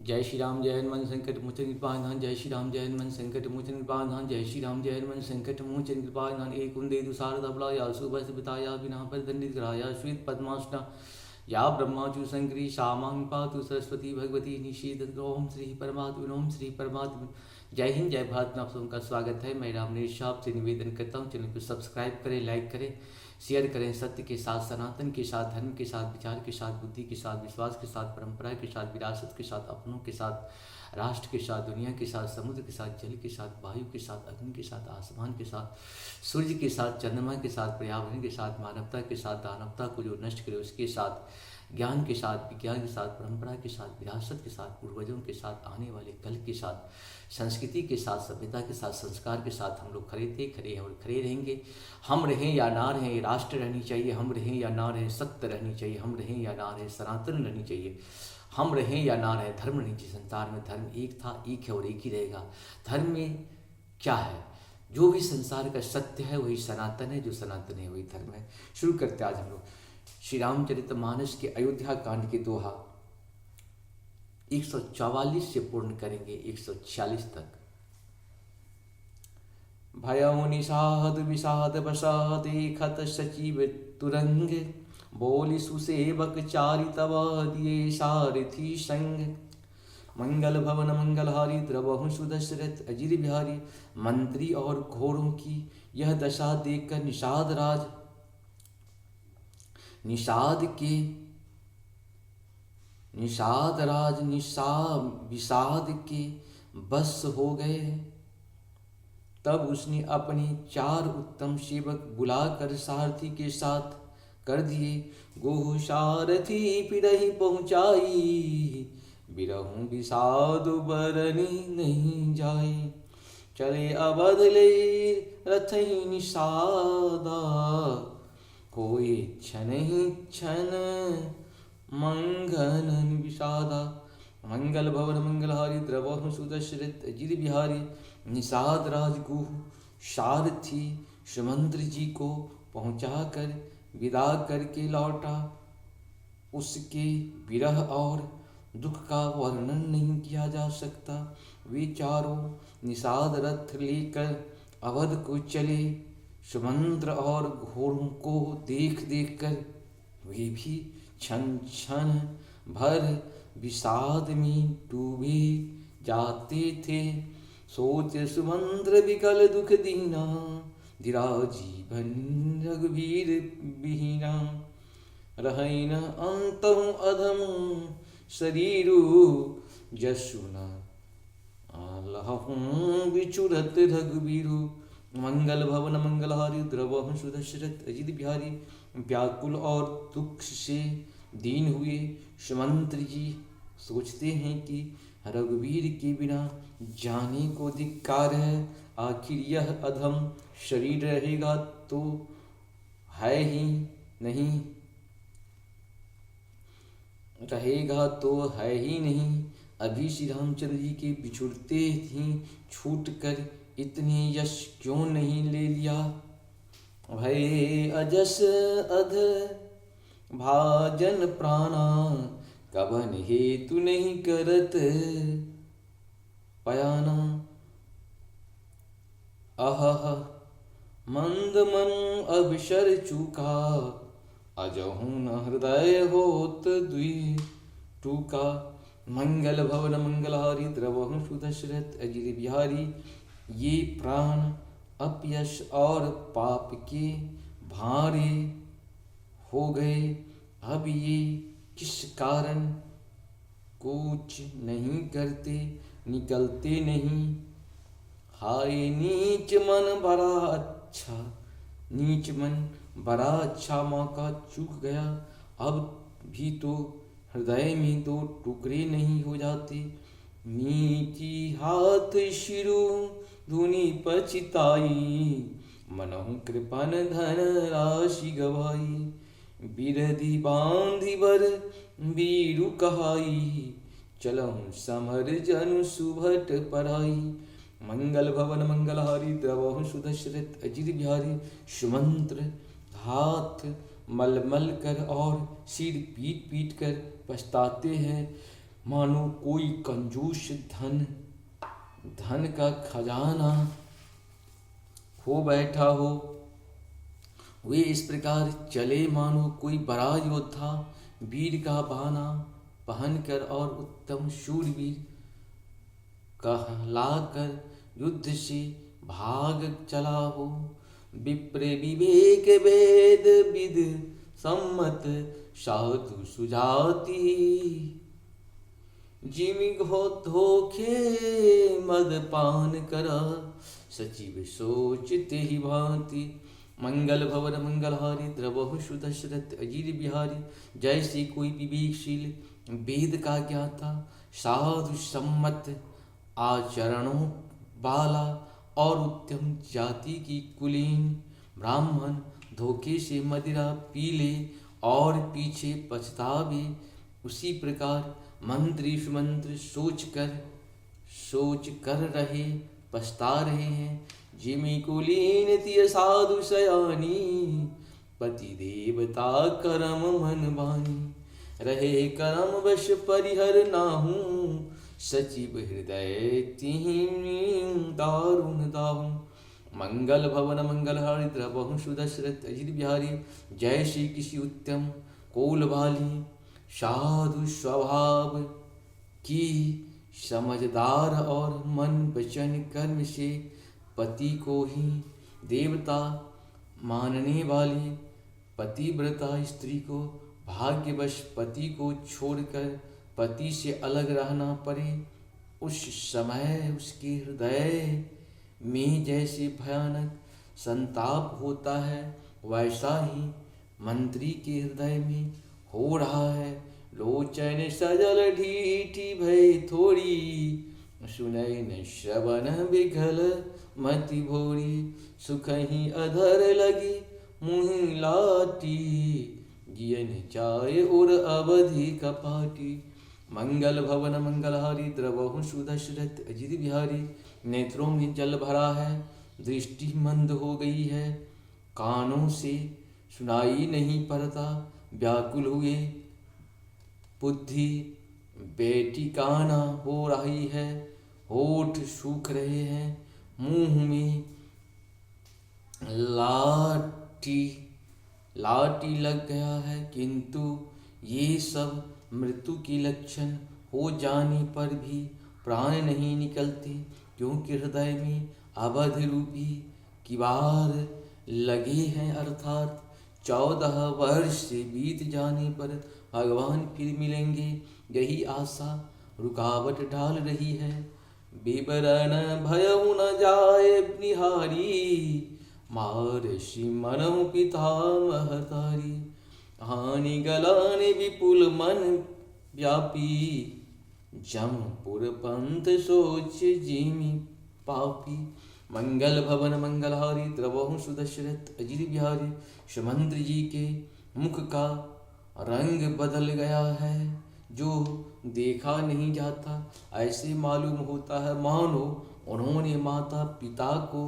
जय श्री राम जय हनुमान संकट मोचन कृपाधान। जय श्री राम जय हनुमान संकट मोचन कृपाधान। जय श्री राम जय हनुमान संकट मोचन कृपाधान। एक कुंदे दुसारद बलाया सुबस बिताया बिना पर दंडित कराया श्वेत पद्मासना या ब्रह्माचु संकरी श्यामांग पातु सरस्वती भगवती निषेध। ओम श्री परमात्मा ओम श्री परमात्मा। जय हिंद जय भारत में आप सबका स्वागत है। मैं रामनेश आपसे निवेदन करता हूँ, चैनल को सब्सक्राइब करें, लाइक करें, शेयर करें। सत्य के साथ, सनातन के साथ, धर्म के साथ, विचार के साथ, बुद्धि के साथ, विश्वास के साथ, परंपरा के साथ, विरासत के साथ, अपनों के साथ, राष्ट्र के साथ, दुनिया के साथ, समुद्र के साथ, जल के साथ, वायु के साथ, अग्नि के साथ, आसमान के साथ, सूर्य के साथ, चंद्रमा के साथ, पर्यावरण के साथ, मानवता के साथ, दानवता को जो नष्ट करे उसके साथ, ज्ञान के साथ, विज्ञान के साथ, परंपरा के साथ, विरासत के साथ, पूर्वजों के साथ, आने वाले कल के साथ, संस्कृति के साथ, सभ्यता के साथ, संस्कार के साथ हम लोग खड़े थे, खड़े हैं और खड़े रहेंगे। हम रहें या ना रहें, राष्ट्र रहनी चाहिए। हम रहें या ना रहें, सत्य रहनी चाहिए। हम रहें या ना रहें, सनातन रहनी चाहिए। हम रहें या ना रहें, धर्म रहनी चाहिए। संसार में धर्म एक था, एक है और एक ही रहेगा। धर्म में क्या है? जो भी संसार का सत्य है वही सनातन है, जो सनातन है वही धर्म है। शुरू करते आज हम लोग श्री रामचरितमानस के अयोध्या कांड के दोहा 144 से पूर्ण करेंगे 146 तक। भयउ निषाद विषाद बसा देखत सचिव तुरंग, बोली सुसेवक चारि तब दिए सारथी संग। मंगल भवन मंगलहारी द्रवहु सुदशरथ अजिर बिहारी, मंत्री और घोड़ों की यह दशा देखकर निषाद राज विषाद के बस हो गए। तब उसने अपने 4 उत्तम सेवक बुलाकर सारथी के साथ कर दिए। गोहु सारथी पिरहि पहुँचाई, बिरहु विषाद बरनी नहीं जाए। चले अवध ले रथहि निषादा, कोई क्षण ही क्षण मंगन विषादा। मंगल भवन मंगलहारी द्रवहु सुदशरथ अजिर बिहारी, निषाद राजगुह सारथी सुमंत्र जी को पहुँचाकर विदा करके लौटा। उसके विरह और दुख का वर्णन नहीं किया जा सकता। वे चारों निषाद रथ लेकर अवध को चले। सुमंत्र और घोड़ों को देख देख कर वे भी क्षण क्षण भर विषाद में डूबे जाते थे। सोच सुमंत्र विकल दुख दीना, धीरा जीवन रघुवीर बिहीना। रहै न अंतहु अधम शरीरु, जसु न लहहु विचुरत रघुवीरु। मंगल भवन मंगलहारी द्रवहु सुदशरथ अजित बिहारी, व्याकुल और दुख से दीन हुए सुमंत्र जी सोचते हैं कि रघुवीर के बिना जाने को धिक्कार है। आखिर यह अधम शरीर रहेगा तो है ही नहीं, रहेगा तो है ही नहीं। अभी श्री रामचंद्र जी के बिछुड़ते ही छूट कर इतने यश क्यों नहीं ले लिया। भय अजस अध भाजन प्राणा, कबन हेतु नहीं करत पयाना। अहह मंद मन अवसर चूका, अजहु न हृदय होत द्वि टूका। मंगल भवन मंगलहारी द्रवहु सुदशरथ अजिर बिहारी, ये प्राण अपयश और पाप के भारे हो गए। अब ये किस कारण कूच नहीं करते, निकलते नहीं। हाय नीच मन बड़ा अच्छा, नीच मन बड़ा अच्छा मौका चूक गया। अब भी तो हृदय में 2 टुकड़े नहीं हो जाते। नीची हाथ शिरु धुनि पचिताई, मनहु कृपन धन राशि गवाई। बिरधि बांधि बर बीरु कहाई, चलहु समर जनु सुभट पराई। मंगल भवन मंगलहारी द्रवहु सुदशरथ अजित बिहारी, सुमंत्र हाथ मल मल कर और सिर पीट पीट कर पछताते हैं। मानो कोई कंजूस धन का खजाना खो बैठा हो। वे इस प्रकार चले मानो कोई बड़ा योद्धा वीर का बाना पहनकर और उत्तम शूरवीर कहलाकर युद्ध से भाग चला हो। विप्र विवेक वेद विद सम्मत साधु सुजाति जिमि धोखे मद पान कर सचिव सोचते ही भांति। मंगल भवन मंगलहारी द्रवहु सुदशरथ अजीर बिहारी। जैसे कोई विवेकशील वेद का ज्ञाता साधु सम्मत आचरणों वाला और उत्तम जाति की कुलीन ब्राह्मण धोखे से मदिरा पी ले और पीछे पछतावे, उसी प्रकार मंत्री सुमंत्र सोच कर रहे पछता रहे हैं। जिमि कुलीन तिय साधु सयानी पति देवता करम मन बानी। रहे करम वश परिहर नाहू सचिव हृदय तिहिं दारुण दाहू। मंगल भवन मंगलहारी द्रवहु सुदशरथ अजित बिहारी। जय श्री किसी उत्तम कोल वाली साधु स्वभाव की समझदार और मन वचन कर्म से पति को ही देवता मानने वाली पतिव्रता स्त्री को भाग्यवश पति को छोड़कर पति से अलग रहना पड़े, उस समय उसके हृदय में जैसे भयानक संताप होता है वैसा ही मंत्री के हृदय में हो रहा है। लोचन सजल ढीठी भय थोड़ी सुनय न श्रवण विघल मति भोरी। सुख ही अधर लगी मुँह लाटी जियन चाय और अवधि कपाटी। मंगल भवन मंगलहारी द्रवहु सुदशरथ अजित बिहारी। नेत्रों में जल भरा है, दृष्टि मंद हो गई है, कानों से सुनाई नहीं पड़ता, व्याकुल हुए बुद्धि बेटी काना हो रही है, होठ सूख रहे हैं, मुंह में लाठी लग गया है, किंतु ये सब मृत्यु के लक्षण हो जाने पर भी प्राण नहीं निकलते, क्योंकि हृदय में अवध रूपी किवाड़ लगे हैं। अर्थात 14 वर्ष से बीत जाने पर भगवान फिर मिलेंगे, यही आशा रुकावट डाल रही है। विवरण भयउ न जाए निहारी, महर्षि मनउ पिता महतारी। हानि गलाने विपुल मन व्यापी, जमपुर पंथ सोच जिमि पापी। मंगल भवन मंगलहारी द्रवहु सुदशरथ अजित बिहारी। सुमंत्र जी के मुख का रंग बदल गया है, जो देखा नहीं जाता। ऐसे मालूम होता है मानो उन्होंने माता पिता को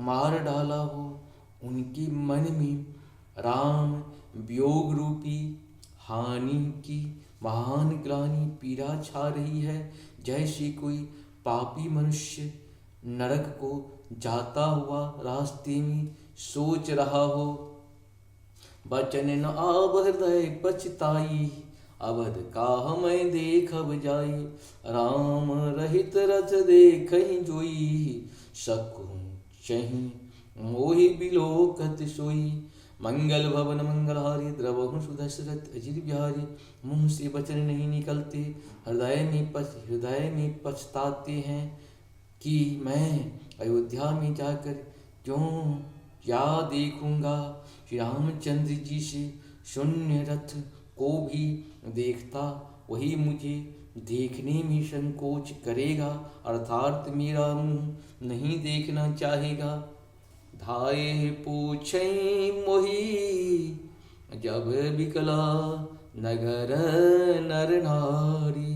मार डाला हो। उनके मन में राम वियोग रूपी हानि की महान ग्लानि पीड़ा छा रही है, जैसे कोई पापी मनुष्य नरक को जाता हुआ रास्ते में सोच रहा हो। बचन न आब हृदय पछताई, अवध का मैं देखब जाई। राम रहित रथ देखहि जोई, सकु चहि मोहि बिलोकत सोई। मंगल भवन मंगलहारी द्रवहु सुदशरथ अजित बिहारी। मुँह से वचन नहीं निकलते, हृदय में पछताते हैं कि मैं अयोध्या में जाकर क्या देखूंगा। श्री रामचंद्र जी से शून्य रथ को भी देखता, वही मुझे देखने में संकोच करेगा, अर्थात मेरा मुँह नहीं देखना चाहेगा। धाये पूछै मोही, जब बिकला नगर नर नारी।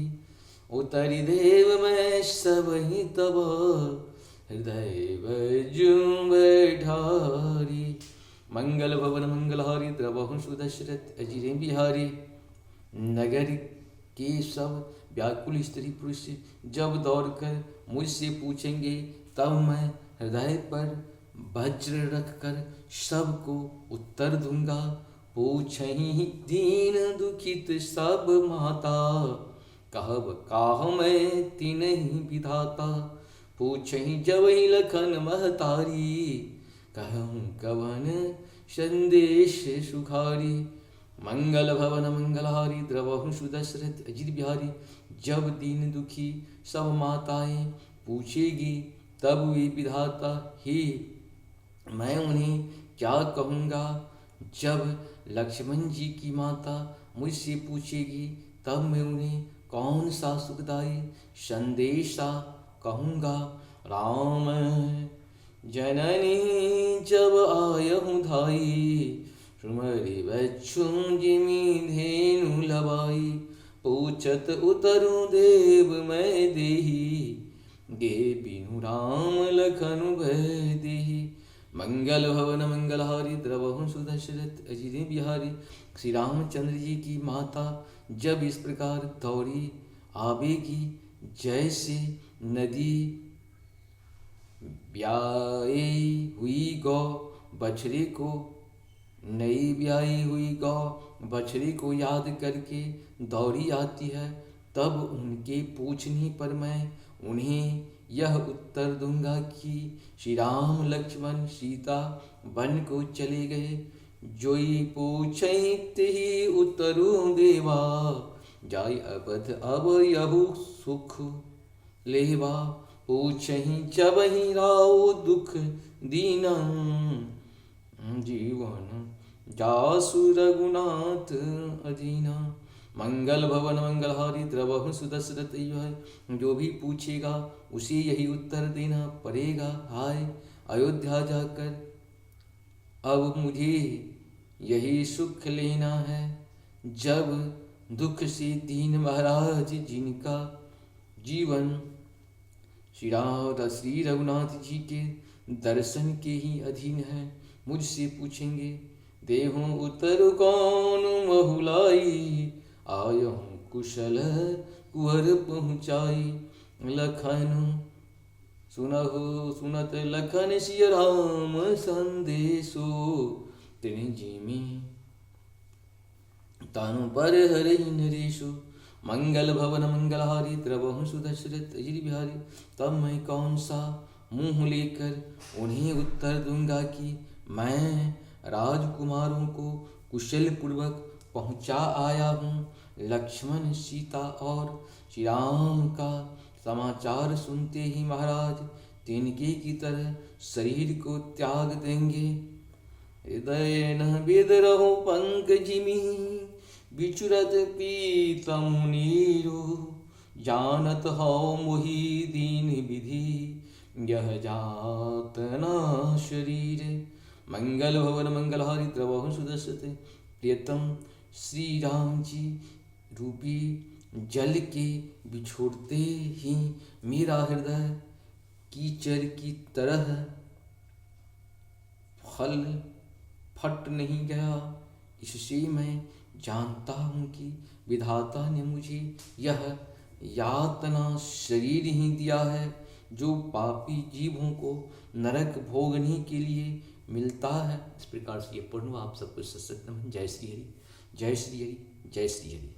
उतरि देव में सब ही तब, हृदय बजुं बैठारी। मंगल भवन मंगलहारी द्रवहु सुदशरथ अजित बिहारी। नगर के सब व्याकुल स्त्री पुरुष जब दौड़कर मुझसे पूछेंगे, तब मैं हृदय पर वज्र रखकर सबको उत्तर दूंगा। पूछहि दीन दुखित सब माता, कहब काह मैं तिन्हि विधाता। पूछहि जबहि लखन महतारी, कहूँ कवन संदेश सुखारी। मंगल भवन मंगलहारी, द्रवहु सुदशरथ अजित बिहारी। जब दीन दुखी सब माताएं पूछेगी, तब वे विधाता ही मैं उन्हें क्या कहूँगा। जब लक्ष्मण जी की माता मुझसे पूछेगी, तब मैं उन्हें कौन सा सुखदायी संदेशा कहूँगा। राम जननी जब आयहु धाई, सुमरि बच्छु जिमि धेनु लबाई। पूछत उतरु देव मैं देही, गे बिनु राम लखनु भय देही। मंगल भवन मंगलहारी, द्रवहु सुदशरथ अजित बिहारी। श्री रामचंद्र जी की माता जब इस प्रकार दौड़ी आवेगी, जैसे नदी ब्याई हुई गौ बछड़े को, नई ब्याई हुई गौ बछड़े को याद करके दौड़ी आती है, तब उनके पूछने पर मैं उन्हें यह उत्तर दूंगा कि श्री राम लक्ष्मण सीता वन को चले गए। जोई पूछहि तिहि उत्तरु देवा, जाय अवध अब यहु सुख लेवा। पूछहि जबहि राउ दुख दीना, जीवन जासु रघुनाथ अधीना। मंगल भवन मंगलहारी, द्रवहु सुदशरथ अय्युह। जो भी पूछेगा उसे यही उत्तर देना पड़ेगा। हाय अयोध्या जाकर अब मुझे यही सुख लेना है। जब दुख से दीन महाराज जिनका जीवन श्री रघुनाथ जी के दर्शन के ही अधीन है, मुझसे पूछेंगे, देहु उत्तर कौन बहुलाई। आयहु कुशल कुहर पहुँचाई। लखन सुनत लखन सिय राम संदेशो, तिनि जिमि तानु पर हरहि नरेशो। मंगल भवन मंगलहारी, द्रवहु सुदशरथ अजित बिहारी। तब मैं कौन सा मुँह लेकर उन्हें उत्तर दूंगा कि मैं राजकुमारों को कुशल पूर्वक पहुँचा आया हूँ। लक्ष्मण सीता और श्री राम का समाचार सुनते ही महाराज तिनके की तरह शरीर को त्याग देंगे। हृदय न विद्रहो पंकजिमि, बिचुरत पीतम नीरो। जानत हो मोहि दीन विधि, यह जातना शरीर। मंगल भवन मंगलहारी, द्रवहु सुदशरथ। प्रियतम श्री राम जी रूपी जल के बिछोड़ते ही मेरा हृदय कीचड़ की तरह फट नहीं गया। इससे मैं जानता हूँ कि विधाता ने मुझे यह यातना शरीर ही दिया है, जो पापी जीवों को नरक भोगने के लिए मिलता है। इस प्रकार से ये पढ़ूँ आप सबको सत्संग। जय श्री हरि, जय श्री हरि, जय श्री हरि।